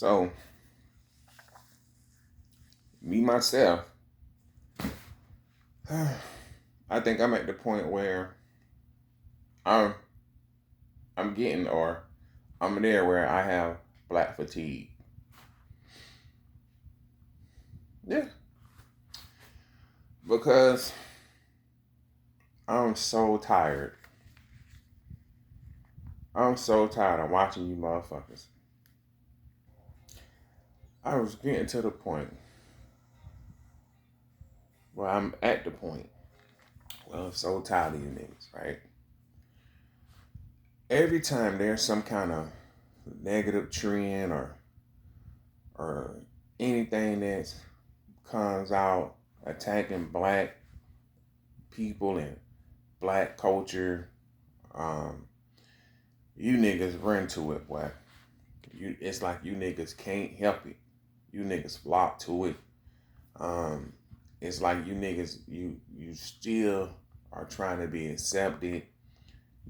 So, me myself, I think I'm at the point where I'm I'm getting or I'm there where I have black fatigue. Yeah, because I'm so tired. I'm so tired of watching you motherfuckers. I was getting to the point where I'm at the point where I'm so tired of you niggas, right? Every time there's some kind of negative trend or anything that comes out attacking black people and black culture, um, you niggas run to it, boy. It's like you niggas can't help it. You niggas flock to it. Um, it's like you niggas, you still are trying to be accepted.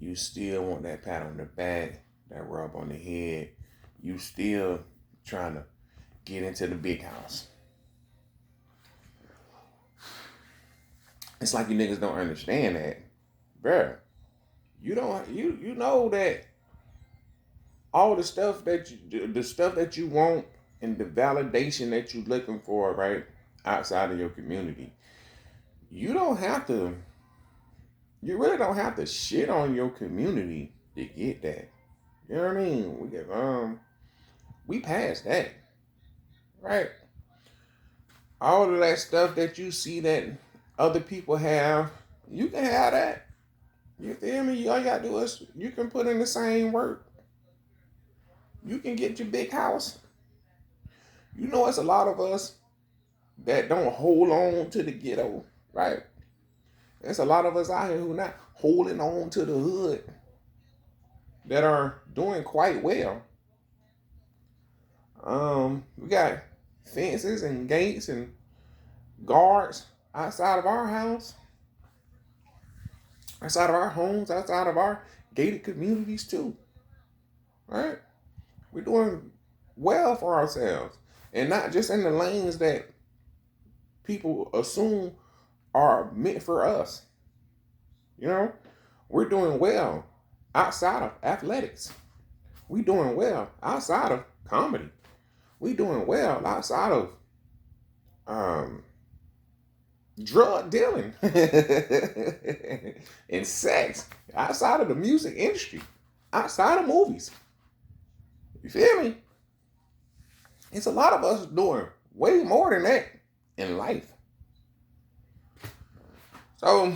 You still want that pat on the back, that rub on the head. You still trying to get into the big house. It's like you niggas don't understand that, bruh. You know that all the stuff that you want and the validation that you looking for, right, outside of your community. You don't have to. You really don't have to shit on your community to get that. You know what I mean? We passed that, right? All of that stuff that you see that other people have, you can have that. You feel me? All you gotta do is you can put in the same work. You can get your big house. You know, it's a lot of us that don't hold on to the ghetto, right? There's a lot of us out here who not holding on to the hood that are doing quite well. We got fences and gates and guards outside of our house, outside of our homes, outside of our gated communities too, right? We're doing well for ourselves, and not just in the lanes that people assume are meant for us. You know, we're doing well outside of athletics. We doing well outside of comedy. We doing well outside of um, drug dealing and sex, outside of the music industry, outside of movies. You feel me? It's a lot of us doing way more than that in life. So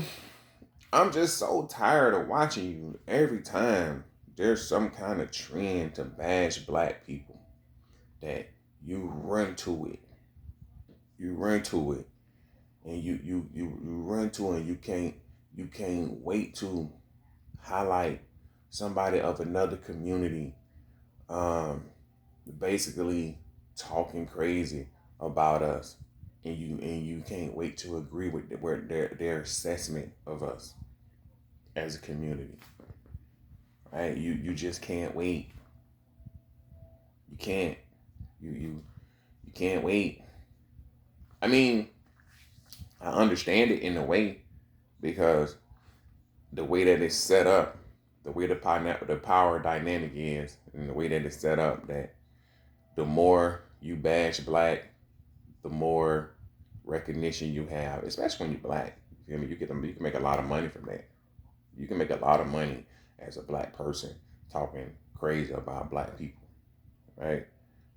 I'm just so tired of watching you every time there's some kind of trend to bash black people that you run to it. You run to it. And you run to it and you can't wait to highlight somebody of another community um basically talking crazy about us, and you can't wait to agree with their assessment of us as a community, right? You just can't wait. You can't. You can't wait. I mean, I understand it in a way because the way that it's set up, the way the power dynamic is, and the way that it's set up, that the more you bash black, the more recognition you have, especially when you're black. You feel me? You can make a lot of money from that. You can make a lot of money as a black person talking crazy about black people, right?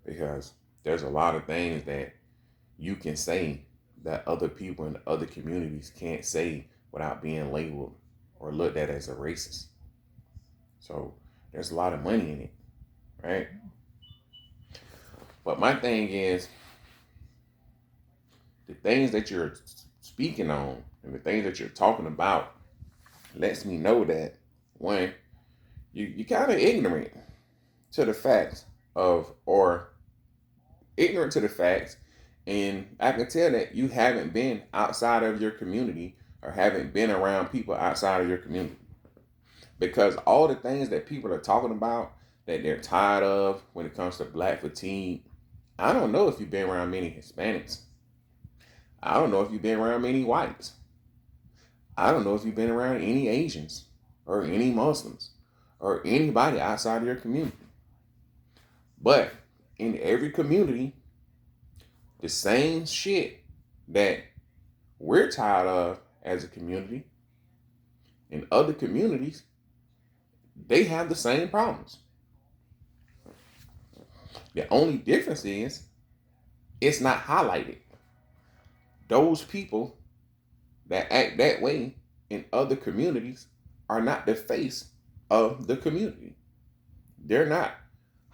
Because there's a lot of things that you can say that other people in other communities can't say without being labeled or looked at as a racist. So there's a lot of money in it, right? But my thing is the things that you're speaking on and the things that you're talking about lets me know that one, you kind of ignorant to the facts of or ignorant to the facts, and I can tell that you haven't been outside of your community or haven't been around people outside of your community, because all the things that people are talking about that they're tired of when it comes to black fatigue. I don't know if you've been around many Hispanics. I don't know if you've been around many whites. I don't know if you've been around any Asians or any Muslims or anybody outside of your community. But in every community, the same shit that we're tired of as a community, in other communities, they have the same problems. The only difference is it's not highlighted. Those people that act that way in other communities are not the face of the community. They're not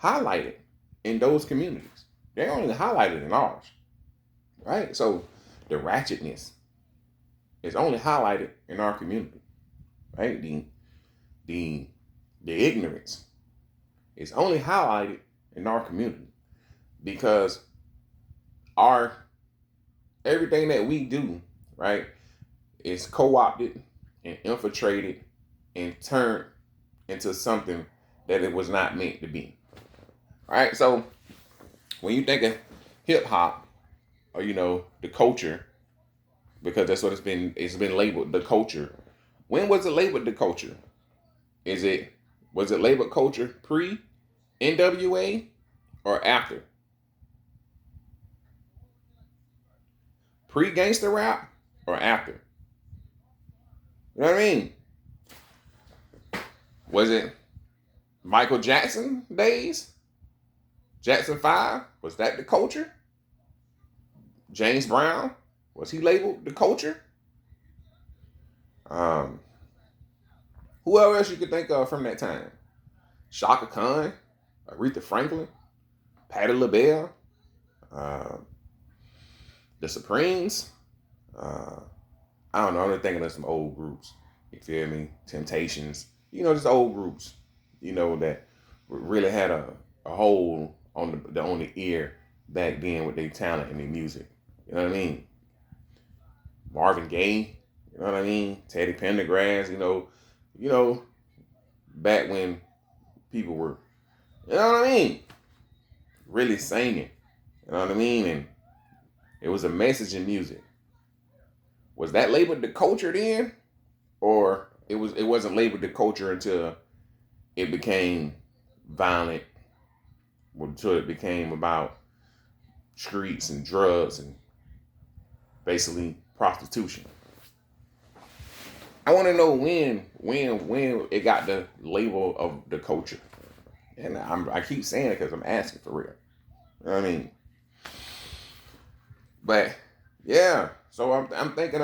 highlighted in those communities. They're only highlighted in ours, right? So the ratchetness is only highlighted in our community, right? The ignorance is only highlighted in our community because our everything that we do, right, is co-opted and infiltrated and turned into something that it was not meant to be. All right, so when you think of hip hop, or the culture, because that's what it's been labeled the culture. When was it labeled the culture? Was it labeled culture pre NWA or after? Pre gangster rap or after? You know what I mean? Was it Michael Jackson days? Jackson 5? Was that the culture? James Brown? Was he labeled the culture? Who else you could think of from that time? Shaka Khan, Aretha Franklin, Patti LaBelle, the Supremes. I don't know. I'm thinking of some old groups. You feel me? Temptations. Just old groups. That really had a hold on the ear back then with their talent and their music. You know what I mean? Marvin Gaye. You know what I mean? Teddy Pendergrass. Back when people were, you know what I mean, really singing. You know what I mean? And it was a message in music. Was that labeled the culture then? Or it wasn't labeled the culture until it became violent, until it became about streets and drugs and basically prostitution. I want to know when it got the label of the culture. And I keep saying it because I'm asking for real. You know what I mean? But yeah, so I'm thinking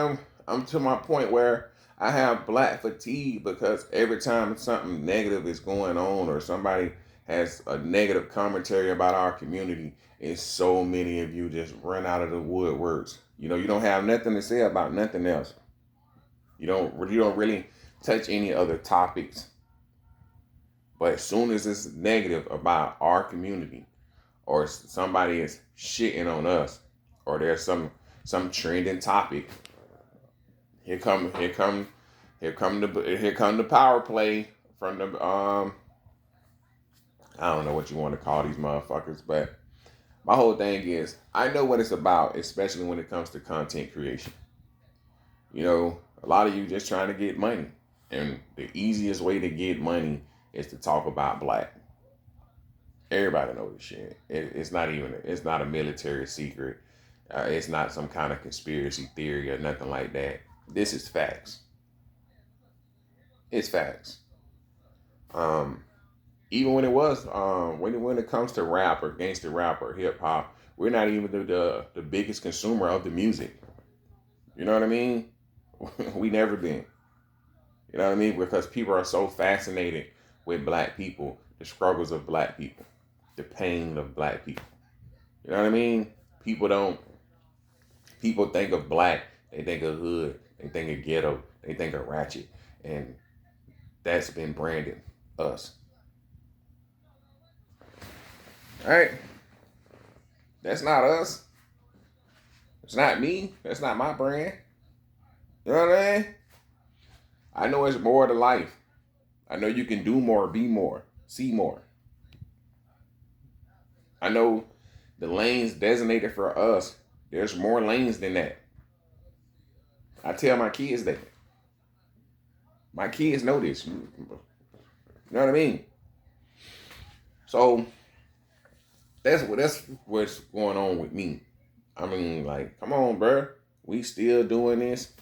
I'm to my point where I have black fatigue because every time something negative is going on or somebody has a negative commentary about our community, it's so many of you just run out of the woodworks. You don't have nothing to say about nothing else. You don't really touch any other topics. But as soon as it's negative about our community, or somebody is shitting on us, or there's some trending topic, here come the power play from the I don't know what you want to call these motherfuckers, but my whole thing is I know what it's about, especially when it comes to content creation. A lot of you just trying to get money, and the easiest way to get money is to talk about black. Everybody knows this shit. It's not a military secret. It's not some kind of conspiracy theory or nothing like that. This is facts. It's facts. Even when when it comes to rap or gangster rap or hip hop, we're not even the biggest consumer of the music. You know what I mean? We never been. You know what I mean? Because people are so fascinated with black people, the struggles of black people, the pain of black people. You know what I mean? People think of black, they think of hood, they think of ghetto, they think of ratchet. And that's been branded us. All right? That's not us. It's not me. That's not my brand. You know what I mean? I know it's more to life. I know you can do more, be more, see more. I know the lanes designated for us, there's more lanes than that. I tell my kids that. My kids know this. You know what I mean? So that's what's going on with me. I mean, like, come on, bro. We still doing this.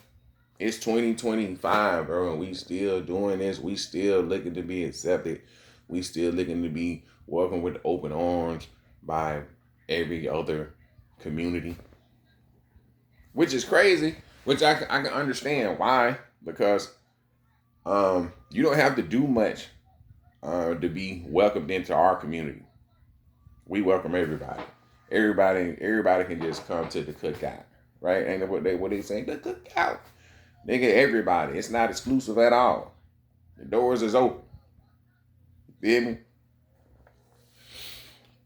It's 2025, bro, and we still doing this. We still looking to be accepted. We still looking to be welcomed with open arms by every other community, which is crazy. Which I can understand why, because you don't have to do much to be welcomed into our community. We welcome everybody. Everybody can just come to the cookout, right? Ain't that what they say? The cookout. Nigga, everybody. It's not exclusive at all. The doors is open. Feel me?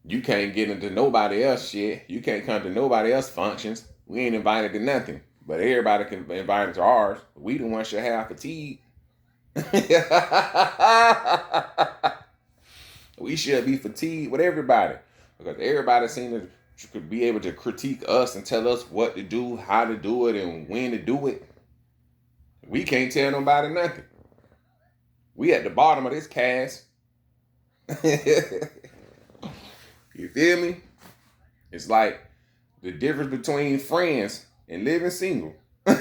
You can't get into nobody else shit. You can't come to nobody else functions. We ain't invited to nothing. But everybody can be invited to ours. We the ones should have fatigue. We should be fatigued with everybody. Because everybody seems to be able to critique us and tell us what to do, how to do it, and when to do it. We can't tell nobody nothing. We at the bottom of this cast. You feel me? It's like the difference between friends and living single. You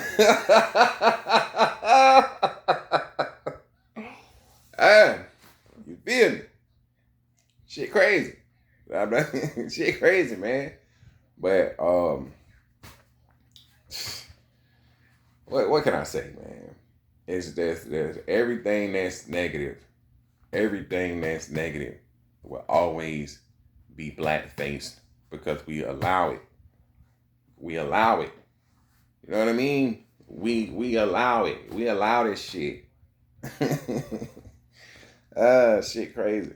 feel me? Shit crazy. Shit crazy, man. But what can I say, man? It's there's everything that's negative. Everything that's negative will always be black faced because we allow it. We allow it. You know what I mean? We allow it. We allow this shit. Shit crazy.